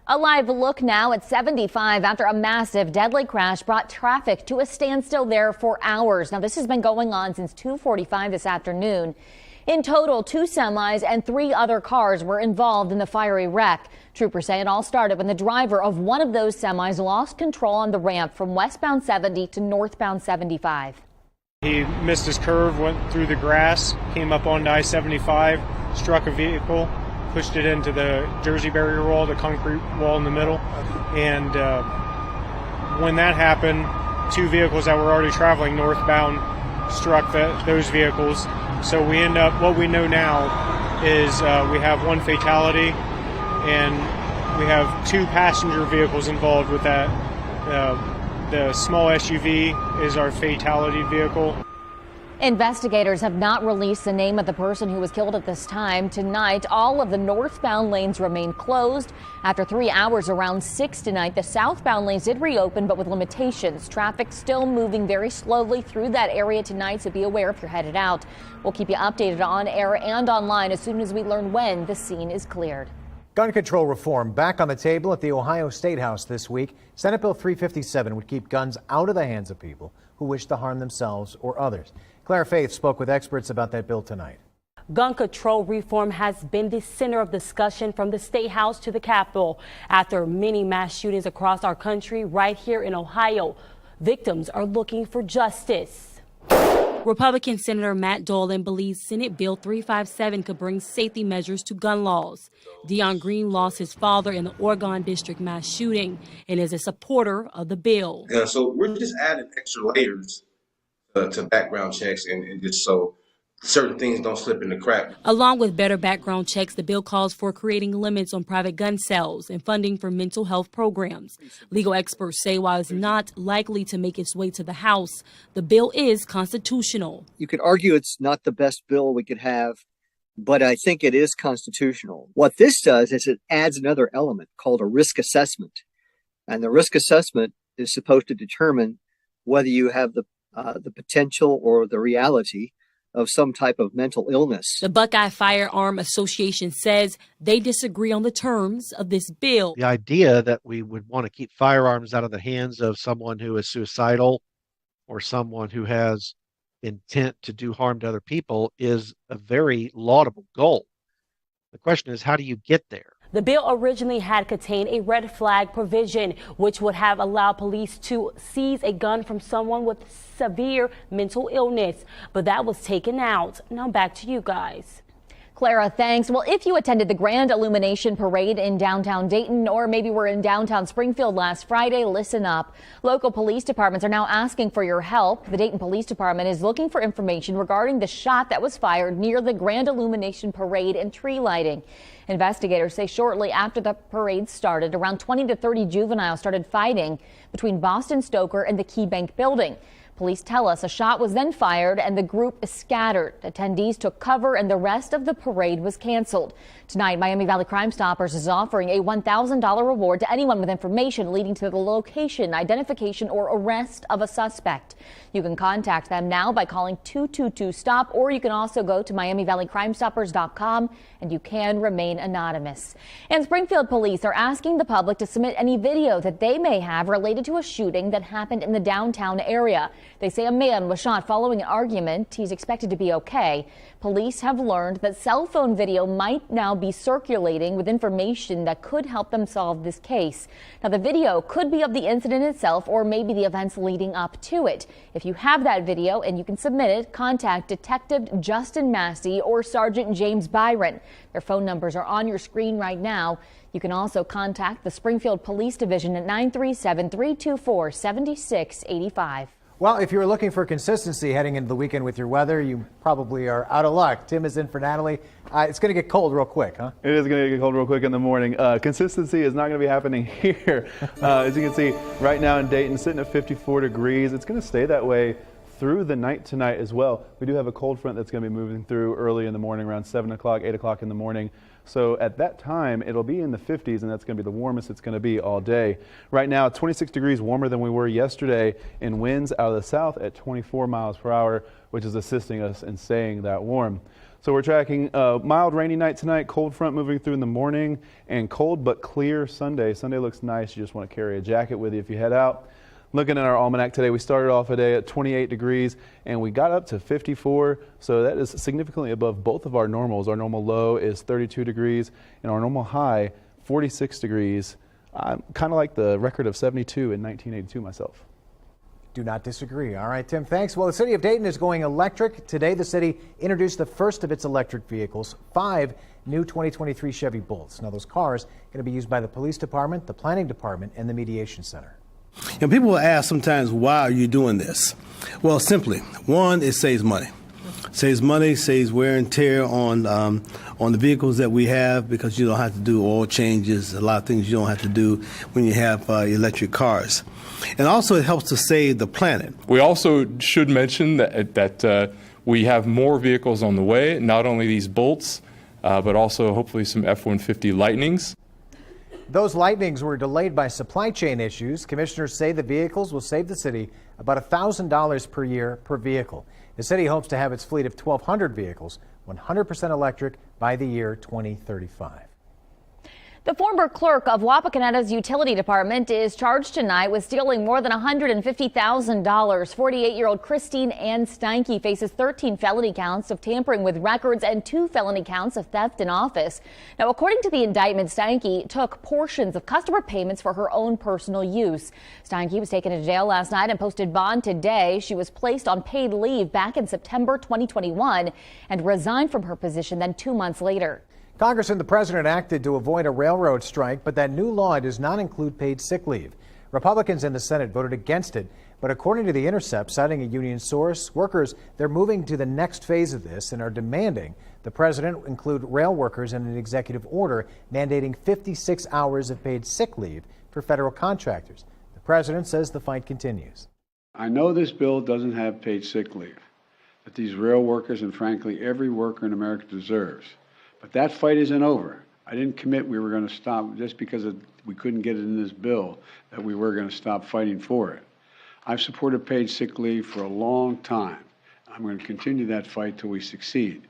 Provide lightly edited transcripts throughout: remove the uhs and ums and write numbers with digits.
A live look now at 75 after a massive deadly crash brought traffic to a standstill there for hours. Now, this has been going on since 2:45 this afternoon. In total, 2 semis and 3 other cars were involved in the fiery wreck. Troopers say it all started when the driver of one of those semis lost control on the ramp from westbound 70 to northbound 75. He missed his curve, went through the grass, came up onto I75, struck a vehicle, pushed it into the Jersey barrier wall, the concrete wall in the middle. And when that happened, 2 vehicles that were already traveling northbound struck those vehicles. So we end up, what we know now is we have 1 fatality and we have 2 passenger vehicles involved with that. The small SUV is our fatality vehicle. Investigators have not released the name of the person who was killed at this time. Tonight, all of the northbound lanes remain closed. After 3 hours around 6 tonight, the southbound lanes did reopen, but with limitations. Traffic still moving very slowly through that area tonight, so be aware if you're headed out. We'll keep you updated on air and online as soon as we learn when the scene is cleared. Gun control reform back on the table at the Ohio State House this week. Senate Bill 357 would keep guns out of the hands of people who wish to harm themselves or others. Claire Faith spoke with experts about that bill tonight. Gun control reform has been the center of discussion from the State House to the Capitol. After many mass shootings across our country, right here in Ohio, victims are looking for justice. Republican Senator Matt Dolan believes Senate Bill 357 could bring safety measures to gun laws. Greene lost his father in the Oregon district mass shooting and is a supporter of the bill. So we're just adding extra layers to background checks and just so certain things don't slip in the crack. Along with better background checks, the bill calls for creating limits on private gun sales and funding for mental health programs. Legal experts say while it's not likely to make its way to the House, the bill is constitutional. You could argue it's not the best bill we could have, but I think it is constitutional. What this does is it adds another element called a risk assessment. And the risk assessment is supposed to determine whether you have the potential or the reality of some type of mental illness. The Buckeye Firearm Association says they disagree on the terms of this bill. The idea that we would want to keep firearms out of the hands of someone who is suicidal or someone who has intent to do harm to other people is a very laudable goal. The question is, how do you get there? The bill originally had contained a red flag provision, which would have allowed police to seize a gun from someone with severe mental illness, but that was taken out. Now back to you guys. Clara, thanks. Well, if you attended the Grand Illumination Parade in downtown Dayton, or maybe were in downtown Springfield last Friday, listen up. Local police departments are now asking for your help. The Dayton Police Department is looking for information regarding the shot that was fired near the Grand Illumination Parade and tree lighting. Investigators say shortly after the parade started, around 20 to 30 juveniles started fighting between Boston Stoker and the Key Bank building. Police tell us a shot was then fired and the group is scattered. Attendees took cover and the rest of the parade was canceled. Tonight, Miami Valley Crime Stoppers is offering a $1,000 reward to anyone with information leading to the location, identification, or arrest of a suspect. You can contact them now by calling 222-STOP, or you can also go to MiamiValleyCrimeStoppers.com and you can remain anonymous. And Springfield police are asking the public to submit any video that they may have related to a shooting that happened in the downtown area. They say a man was shot following an argument. He's expected to be okay. Police have learned that cell phone video might now be circulating with information that could help them solve this case. Now, the video could be of the incident itself or maybe the events leading up to it. If you have that video and you can submit it, contact Detective Justin Massey or Sergeant James Byron. Their phone numbers are on your screen right now. You can also contact the Springfield Police Division at 937-324-7685. Well, if you're looking for consistency heading into the weekend with your weather, you probably are out of luck. Tim is in for Natalie. It's going to get cold real quick, huh? It is going to get cold real quick in the morning. Consistency is not going to be happening here. As you can see right now in Dayton, sitting at 54 degrees. It's going to stay that way through the night tonight as well. We do have a cold front that's going to be moving through early in the morning, around 7 o'clock, 8 o'clock in the morning. So at that time, it'll be in the 50s, and that's going to be the warmest it's going to be all day. Right now, 26 degrees warmer than we were yesterday, and winds out of the south at 24 miles per hour, which is assisting us in staying that warm. So we're tracking mild rainy night tonight, cold front moving through in the morning, and cold but clear Sunday. Sunday looks nice. You just want to carry a jacket with you if you head out. Looking at our almanac today, we started off a day at 28 degrees and we got up to 54. So that is significantly above both of our normals. Our normal low is 32 degrees and our normal high 46 degrees. I'm kind of like the record of 72 in 1982 myself. Do not disagree. All right, Tim, thanks. Well, the city of Dayton is going electric. Today, the city introduced the first of its electric vehicles, 5 new 2023 Chevy Bolts. Now, those cars are going to be used by the police department, the planning department, and the mediation center. And people will ask sometimes, why are you doing this? Well, simply, one, it saves money. Saves money, saves wear and tear on the vehicles that we have, because you don't have to do oil changes, a lot of things you don't have to do when you have electric cars. And also it helps to save the planet. We also should mention that we have more vehicles on the way, not only these Bolts, but also hopefully some F-150 Lightnings. Those Lightnings were delayed by supply chain issues. Commissioners say the vehicles will save the city about $1,000 per year per vehicle. The city hopes to have its fleet of 1,200 vehicles 100% electric by the year 2035. The former clerk of Wapakoneta's utility department is charged tonight with stealing more than $150,000. 48-year-old Christine Ann Steinke faces 13 felony counts of tampering with records and 2 felony counts of theft in office. Now, according to the indictment, Steinke took portions of customer payments for her own personal use. Steinke was taken to jail last night and posted bond today. She was placed on paid leave back in September 2021 and resigned from her position then 2 months later. Congress and the president acted to avoid a railroad strike, but that new law does not include paid sick leave. Republicans in the Senate voted against it, but according to The Intercept, citing a union source, workers, they're moving to the next phase of this and are demanding the president include rail workers in an executive order mandating 56 hours of paid sick leave for federal contractors. The president says the fight continues. I know this bill doesn't have paid sick leave that these rail workers and frankly every worker in America deserves. But that fight isn't over. I didn't commit we were going to stop just because we couldn't get it in this bill, that we were going to stop fighting for it. I've supported paid sick leave for a long time. I'm going to continue that fight till we succeed.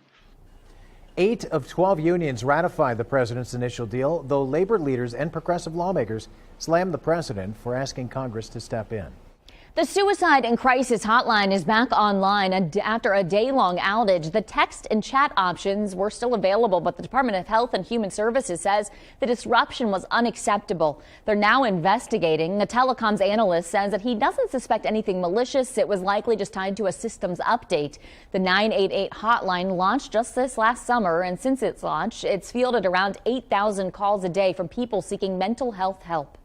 8 of 12 unions ratified the president's initial deal, though labor leaders and progressive lawmakers slammed the president for asking Congress to step in. The Suicide and Crisis Hotline is back online after a day-long outage. The text and chat options were still available, but the Department of Health and Human Services says the disruption was unacceptable. They're now investigating. A telecoms analyst says that he doesn't suspect anything malicious. It was likely just tied to a systems update. The 988 hotline launched just this last summer, and since its launch, it's fielded around 8,000 calls a day from people seeking mental health help.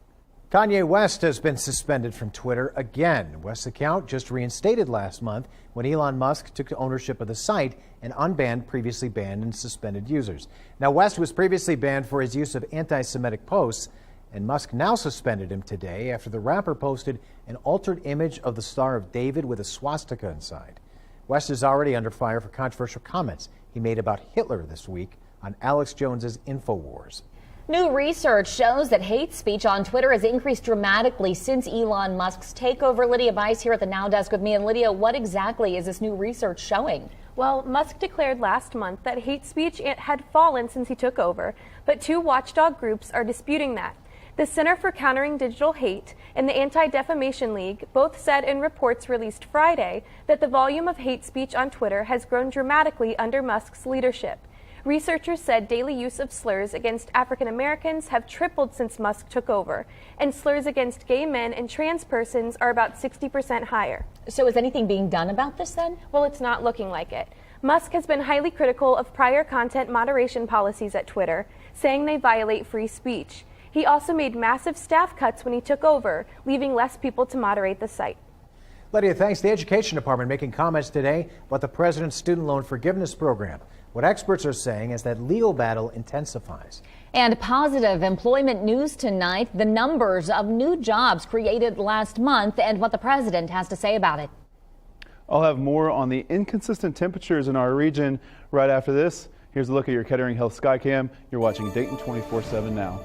Kanye West has been suspended from Twitter again. West's account just reinstated last month when Elon Musk took ownership of the site and unbanned previously banned and suspended users. Now, West was previously banned for his use of anti-Semitic posts, and Musk now suspended him today after the rapper posted an altered image of the Star of David with a swastika inside. West is already under fire for controversial comments he made about Hitler this week on Alex Jones's InfoWars. New research shows that hate speech on Twitter has increased dramatically since Elon Musk's takeover. Lydia Bice here at the Now Desk with me. And Lydia, what exactly is this new research showing? Well, Musk declared last month that hate speech had fallen since he took over, but 2 watchdog groups are disputing that. The Center for Countering Digital Hate and the Anti-Defamation League both said in reports released Friday that the volume of hate speech on Twitter has grown dramatically under Musk's leadership. Researchers said daily use of slurs against African Americans have tripled since Musk took over, and slurs against gay men and trans persons are about 60% higher. So is anything being done about this then? Well, it's not looking like it. Musk has been highly critical of prior content moderation policies at Twitter, saying they violate free speech. He also made massive staff cuts when he took over, leaving less people to moderate the site. Lydia, thanks. The Education Department making comments today about the president's student loan forgiveness program. What experts are saying is that legal battle intensifies. And positive employment news tonight, the numbers of new jobs created last month and what the president has to say about it. I'll have more on the inconsistent temperatures in our region right after this. Here's a look at your Kettering Health Skycam. You're watching Dayton 24/7 now.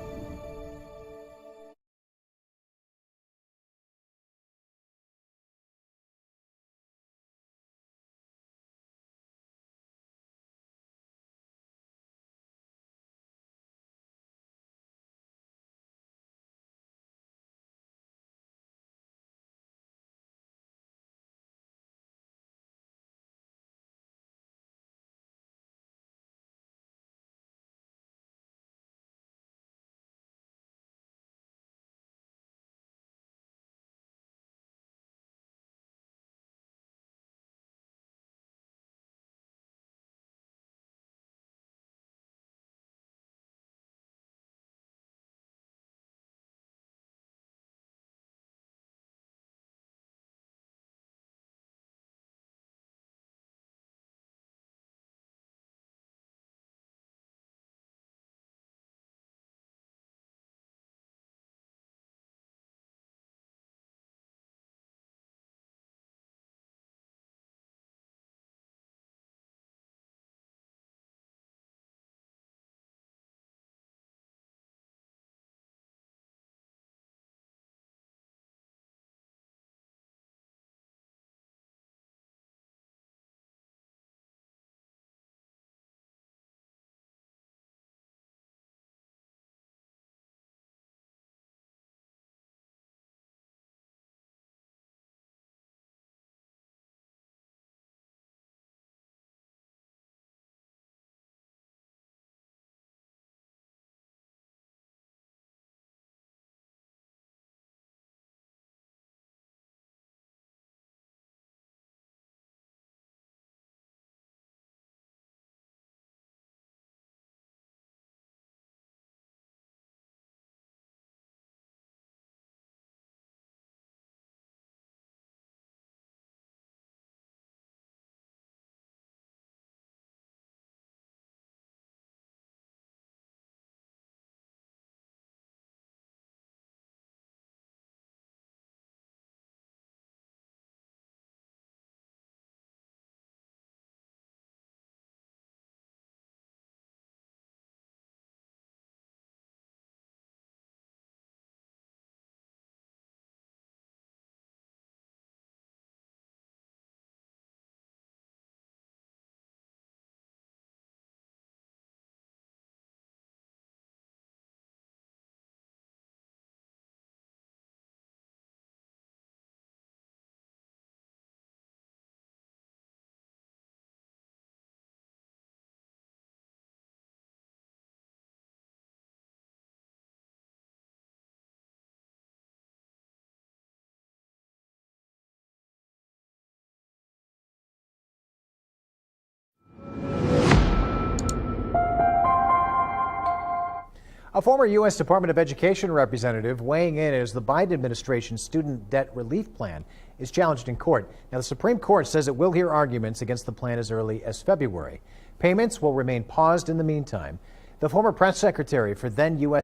A former U.S. Department of Education representative weighing in as the Biden administration's student debt relief plan is challenged in court. Now, the Supreme Court says it will hear arguments against the plan as early as February. Payments will remain paused in the meantime. The former press secretary for then U.S.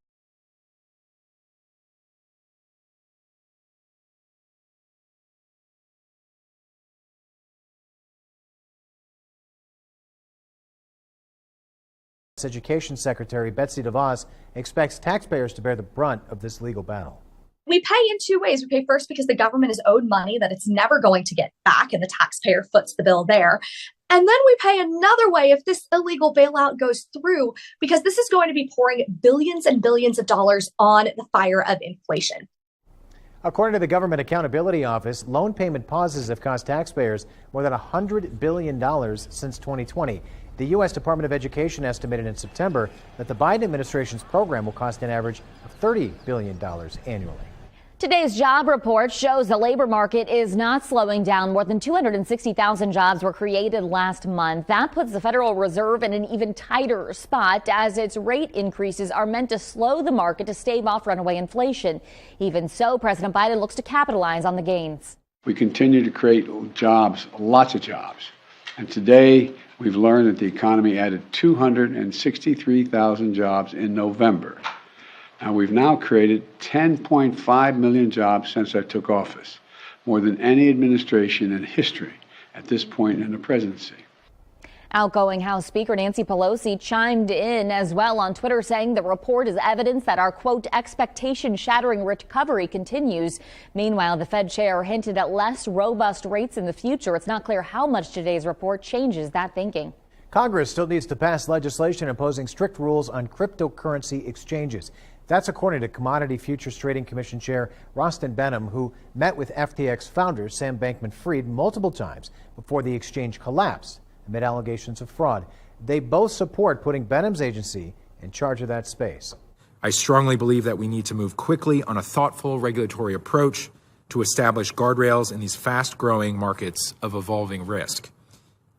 Education Secretary Betsy DeVos expects taxpayers to bear the brunt of this legal battle. We pay in two ways. We pay first because the government is owed money that it's never going to get back, and the taxpayer foots the bill there. And then we pay another way if this illegal bailout goes through, because this is going to be pouring billions and billions of dollars on the fire of inflation. According to the Government Accountability Office, loan payment pauses have cost taxpayers more than $100 billion since 2020. The U.S. Department of Education estimated in September that the Biden administration's program will cost an average of $30 billion annually. Today's job report shows the labor market is not slowing down. More than 260,000 jobs were created last month. That puts the Federal Reserve in an even tighter spot as its rate increases are meant to slow the market to stave off runaway inflation. Even so, President Biden looks to capitalize on the gains. We continue to create jobs, lots of jobs. And today we've learned that the economy added 263,000 jobs in November. Now, we've now created 10.5 million jobs since I took office, more than any administration in history at this point in the presidency. Outgoing House Speaker Nancy Pelosi chimed in as well on Twitter, saying the report is evidence that our, quote, expectation-shattering recovery continues. Meanwhile, the Fed chair hinted at less robust rates in the future. It's not clear how much today's report changes that thinking. Congress still needs to pass legislation imposing strict rules on cryptocurrency exchanges. That's according to Commodity Futures Trading Commission Chair Rostin Benham, who met with FTX founder Sam Bankman-Fried multiple times before the exchange collapsed amid allegations of fraud. They both support putting Benham's agency in charge of that space. I strongly believe that we need to move quickly on a thoughtful regulatory approach to establish guardrails in these fast-growing markets of evolving risk,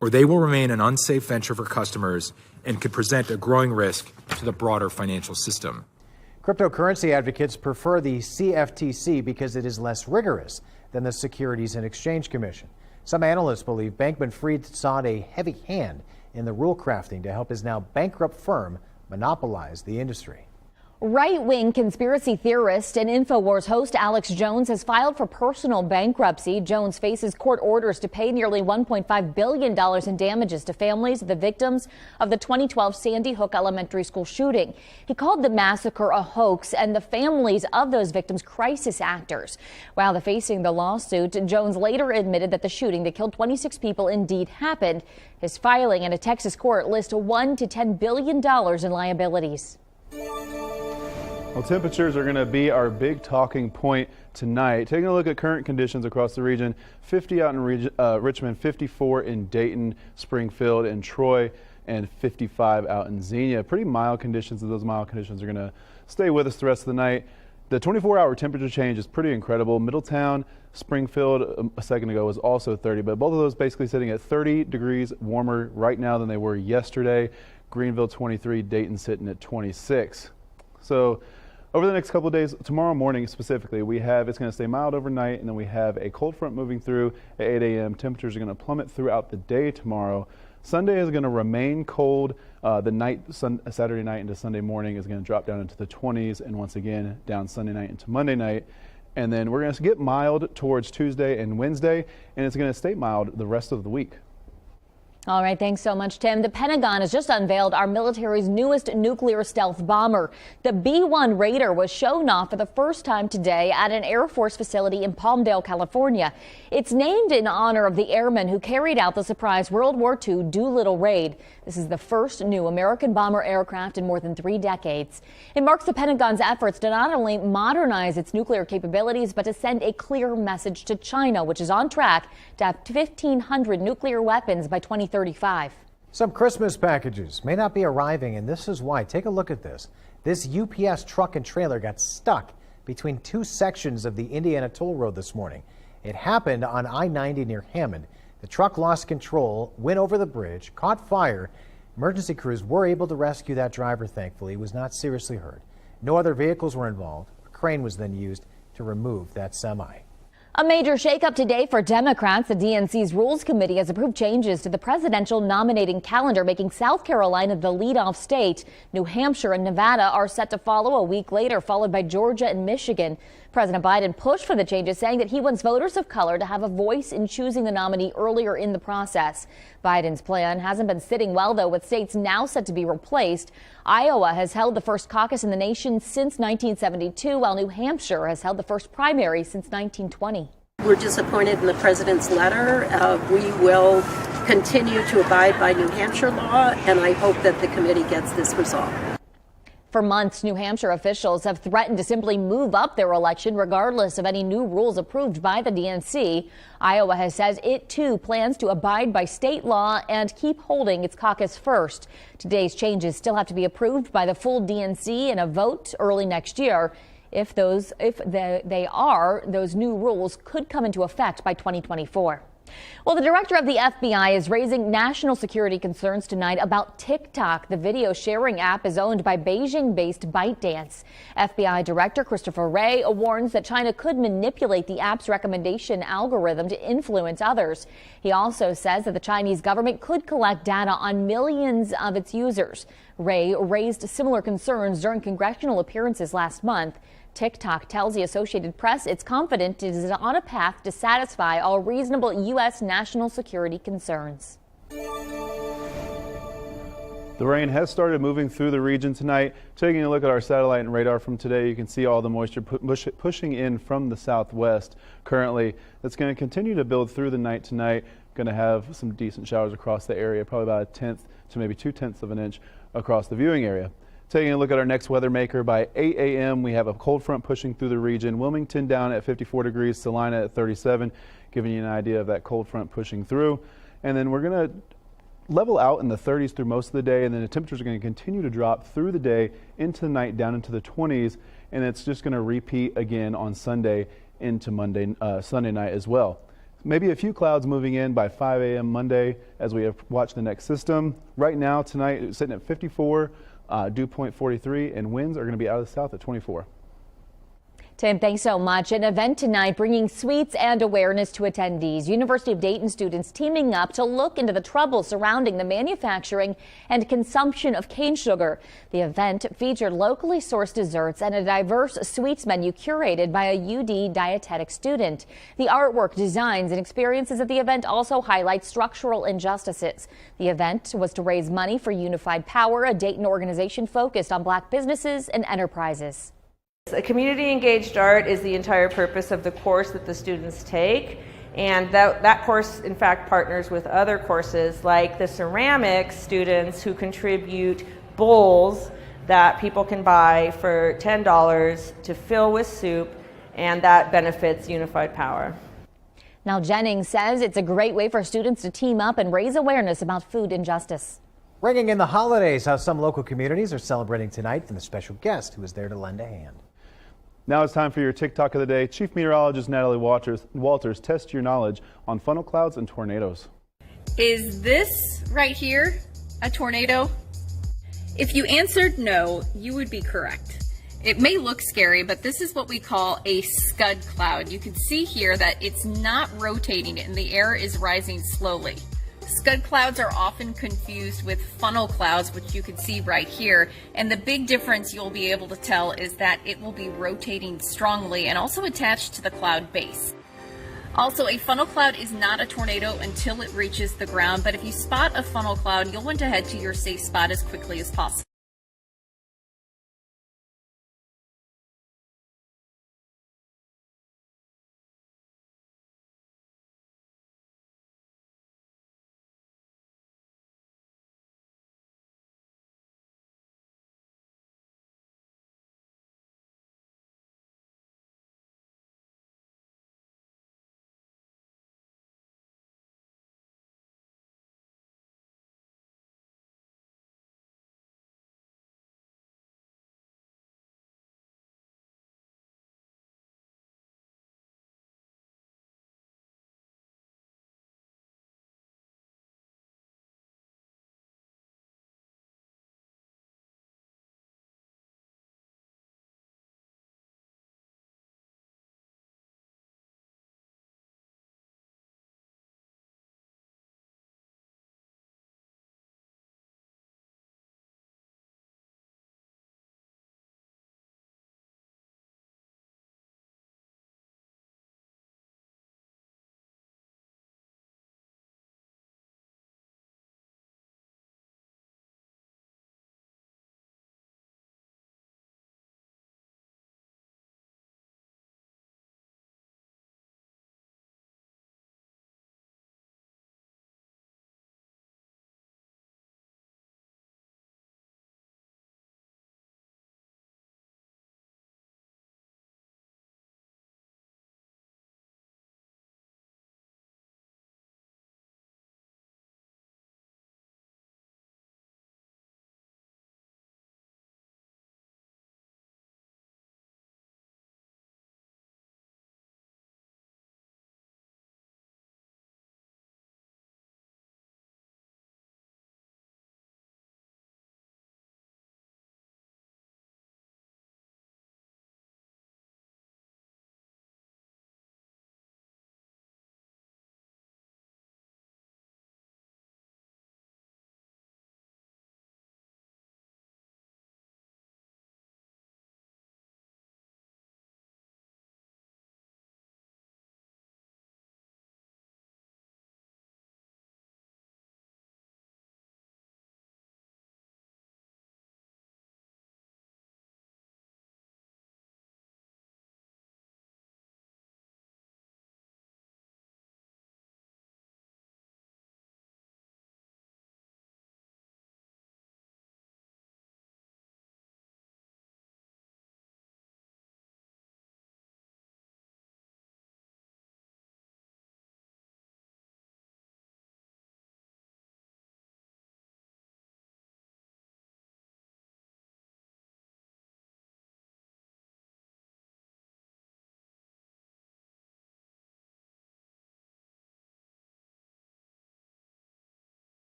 or they will remain an unsafe venture for customers and could present a growing risk to the broader financial system. Cryptocurrency advocates prefer the CFTC because it is less rigorous than the Securities and Exchange Commission. Some analysts believe Bankman-Fried sought a heavy hand in the rule crafting to help his now bankrupt firm monopolize the industry. Right-wing conspiracy theorist and InfoWars host Alex Jones has filed for personal bankruptcy. Jones faces court orders to pay nearly $1.5 billion in damages to families of the victims of the 2012 Sandy Hook Elementary School shooting. He called the massacre a hoax and the families of those victims crisis actors. While facing the lawsuit, Jones later admitted that the shooting that killed 26 people indeed happened. His filing in a Texas court lists $1 to $10 billion in liabilities. Well, temperatures are going to be our big talking point tonight. Taking a look at current conditions across the region, 50 out in Richmond, 54 in Dayton, Springfield, and Troy, and 55 out in Xenia. Pretty mild conditions, and those mild conditions are going to stay with us the rest of the night. The 24-hour temperature change is pretty incredible. Middletown, Springfield a second ago was also 30, but both of those basically sitting at 30 degrees warmer right now than they were yesterday. Greenville 23, Dayton sitting at 26. So over the next couple of days, tomorrow morning specifically, it's going to stay mild overnight, and then we have a cold front moving through at 8 a.m. Temperatures are going to plummet throughout the day tomorrow. Sunday is going to remain cold. Saturday night into Sunday morning is going to drop down into the 20s, and once again down Sunday night into Monday night. And then we're going to get mild towards Tuesday and Wednesday, and it's going to stay mild the rest of the week. All right, thanks so much, Tim. The Pentagon has just unveiled our military's newest nuclear stealth bomber. The B-1 Raider was shown off for the first time today at an Air Force facility in Palmdale, California. It's named in honor of the airmen who carried out the surprise World War II Doolittle raid. This is the first new American bomber aircraft in more than 3 decades. It marks the Pentagon's efforts to not only modernize its nuclear capabilities, but to send a clear message to China, which is on track to have 1,500 nuclear weapons by 2035. Some Christmas packages may not be arriving, and this is why. Take a look at this. This UPS truck and trailer got stuck between 2 sections of the Indiana Toll Road this morning. It happened on I-90 near Hammond. The truck lost control, went over the bridge, caught fire. Emergency crews were able to rescue that driver, thankfully. He was not seriously hurt. No other vehicles were involved. A crane was then used to remove that semi. A major shakeup today for Democrats. The DNC's Rules Committee has approved changes to the presidential nominating calendar, making South Carolina the leadoff state. New Hampshire and Nevada are set to follow a week later, followed by Georgia and Michigan. President Biden pushed for the changes, saying that he wants voters of color to have a voice in choosing the nominee earlier in the process. Biden's plan hasn't been sitting well, though, with states now set to be replaced. Iowa has held the first caucus in the nation since 1972, while New Hampshire has held the first primary since 1920. We're disappointed in the president's letter. We will continue to abide by New Hampshire law, and I hope that the committee gets this resolved. For months, New Hampshire officials have threatened to simply move up their election regardless of any new rules approved by the DNC. Iowa has said it, too, plans to abide by state law and keep holding its caucus first. Today's changes still have to be approved by the full DNC in a vote early next year. If those new rules could come into effect by 2024. Well, the director of the FBI is raising national security concerns tonight about TickTok. The video sharing app is owned by Beijing-based ByteDance. FBI Director Christopher Wray warns that China could manipulate the app's recommendation algorithm to influence others. He also says that the Chinese government could collect data on millions of its users. Wray raised similar concerns during congressional appearances last month. TickTok tells the Associated Press it's confident it is on a path to satisfy all reasonable U.S. national security concerns. The rain has started moving through the region tonight. Taking a look at our satellite and radar from today, you can see all the moisture pushing in from the southwest currently. That's going to continue to build through the night tonight. Going to have some decent showers across the area, probably about 1/10 to maybe 2/10 of an inch across the viewing area. Taking a look at our next weather maker, by 8 a.m. we have a cold front pushing through the region. Wilmington down at 54 degrees, Salina at 37, giving you an idea of that cold front pushing through. And then we're going to level out in the 30s through most of the day, and then the temperatures are going to continue to drop through the day into the night down into the 20s, and it's just going to repeat again on Sunday into Sunday night as well. Maybe a few clouds moving in by 5 a.m. Monday as we watch the next system. Right now tonight it's sitting at 54. Dew point 43, and winds are going to be out of the south at 24. Tim, thanks so much. An event tonight bringing sweets and awareness to attendees. University of Dayton students teaming up to look into the trouble surrounding the manufacturing and consumption of cane sugar. The event featured locally sourced desserts and a diverse sweets menu curated by a UD dietetic student. The artwork, designs, and experiences at the event also highlight structural injustices. The event was to raise money for Unified Power, a Dayton organization focused on Black businesses and enterprises. A community-engaged art is the entire purpose of the course that the students take, and that course in fact partners with other courses like the ceramics students who contribute bowls that people can buy for $10 to fill with soup, and that benefits Unified Power. Now, Jennings says it's a great way for students to team up and raise awareness about food injustice. Ringing in the holidays, how some local communities are celebrating tonight, and a special guest who is there to lend a hand. Now it's time for your TikTok of the day. Chief Meteorologist Natalie Walters tests your knowledge on funnel clouds and tornadoes. Is this right here a tornado? If you answered no, you would be correct. It may look scary, but this is what we call a scud cloud. You can see here that it's not rotating and the air is rising slowly. Scud clouds are often confused with funnel clouds, which you can see right here. And the big difference you'll be able to tell is that it will be rotating strongly and also attached to the cloud base. Also, a funnel cloud is not a tornado until it reaches the ground, but if you spot a funnel cloud, you'll want to head to your safe spot as quickly as possible.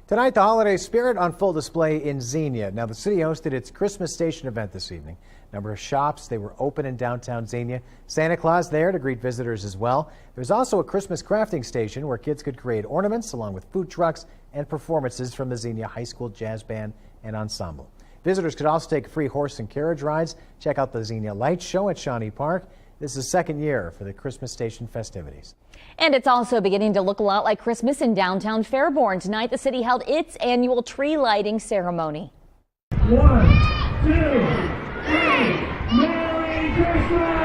Tonight, the holiday spirit on full display in Xenia. Now, the city hosted its Christmas Station event this evening. Number of shops, they were open in downtown Xenia. Santa Claus there to greet visitors as well. There's also a Christmas crafting station where kids could create ornaments along with food trucks and performances from the Xenia High School Jazz Band and Ensemble. Visitors could also take free horse and carriage rides. Check out the Xenia Light Show at Shawnee Park. This is the second year for the Christmas Station festivities. And it's also beginning to look a lot like Christmas in downtown Fairborn. Tonight, the city held its annual tree lighting ceremony. 1, 2, 3, Merry Christmas!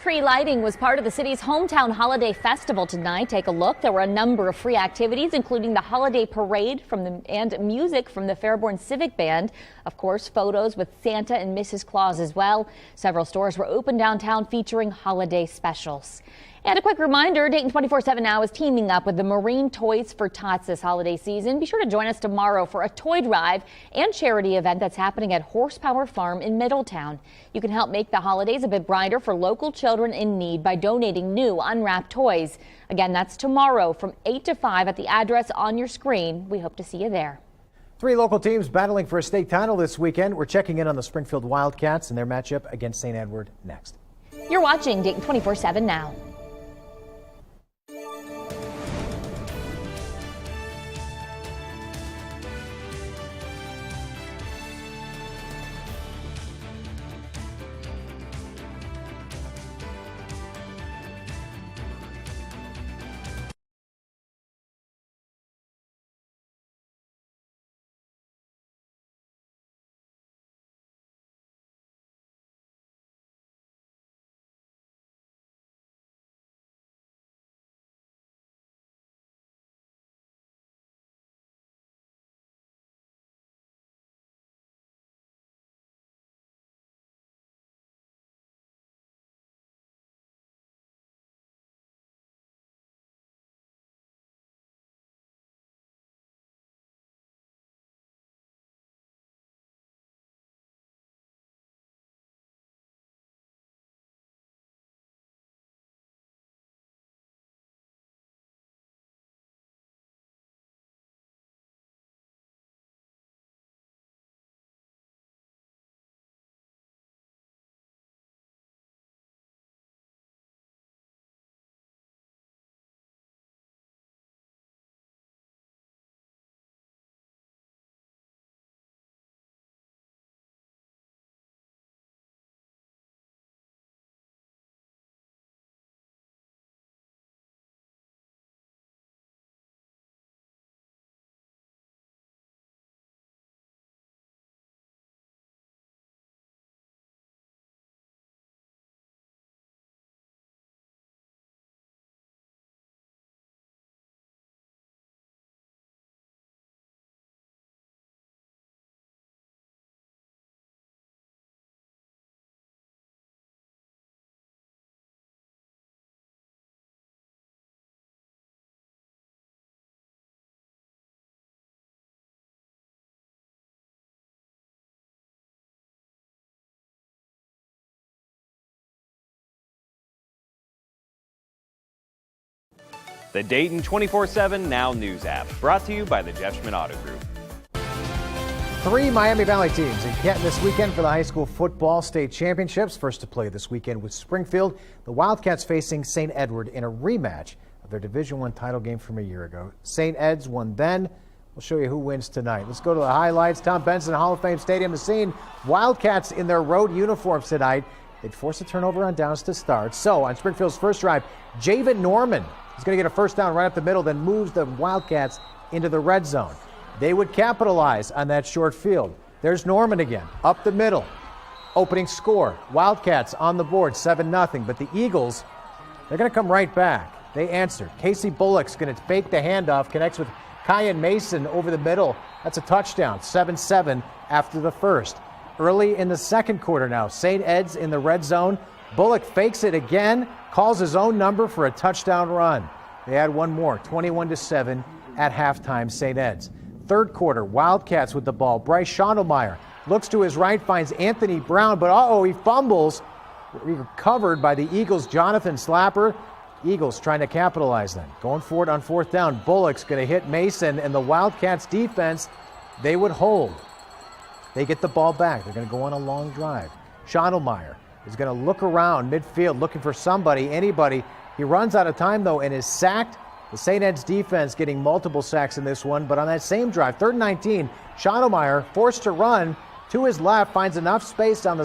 Tree lighting was part of the city's hometown holiday festival tonight. Take a look. There were a number of free activities, including the holiday parade and music from the Fairborn Civic Band. Of course, photos with Santa and Mrs. Claus as well. Several stores were open downtown featuring holiday specials. And a quick reminder, Dayton 24/7 Now is teaming up with the Marine Toys for Tots this holiday season. Be sure to join us tomorrow for a toy drive and charity event that's happening at Horsepower Farm in Middletown. You can help make the holidays a bit brighter for local children in need by donating new unwrapped toys. Again, that's tomorrow from 8 to 5 at the address on your screen. We hope to see you there. 3 local teams battling for a state title this weekend. We're checking in on the Springfield Wildcats and their matchup against St. Edward next. You're watching Dayton 24/7 Now. The Dayton 24/7 Now News app, brought to you by the Jeff Schmidt Auto Group. 3 Miami Valley teams in Canton this weekend for the high school football state championships. First to play this weekend with Springfield. The Wildcats facing St. Edward in a rematch of their Division I title game from a year ago. St. Ed's won then. We'll show you who wins tonight. Let's go to the highlights. Tom Benson, Hall of Fame Stadium, the scene. Wildcats in their road uniforms tonight. They'd force a turnover on downs to start. So on Springfield's first drive, Javen Norman is going to get a first down right up the middle, then moves the Wildcats into the red zone. They would capitalize on that short field. There's Norman again, up the middle. Opening score, Wildcats on the board, 7-0. But the Eagles, they're going to come right back. They answered. Casey Bullock's going to fake the handoff, connects with Kyan Mason over the middle. That's a touchdown, 7-7 after the first. Early in the second quarter now, St. Ed's in the red zone. Bullock fakes it again, calls his own number for a touchdown run. They add one more, 21-7 at halftime, St. Ed's. Third quarter, Wildcats with the ball. Bryce Schondelmeyer looks to his right, finds Anthony Brown, but he fumbles. Recovered by the Eagles' Jonathan Slapper. Eagles trying to capitalize then. Going for it on fourth down. Bullock's going to hit Mason, and the Wildcats defense, they would hold. They get the ball back. They're going to go on a long drive. Schottelmeyer is going to look around midfield looking for somebody, anybody. He runs out of time, though, and is sacked. The St. Ed's defense getting multiple sacks in this one, but on that same drive, 3rd and 19, Schottelmeyer forced to run to his left, finds enough space on the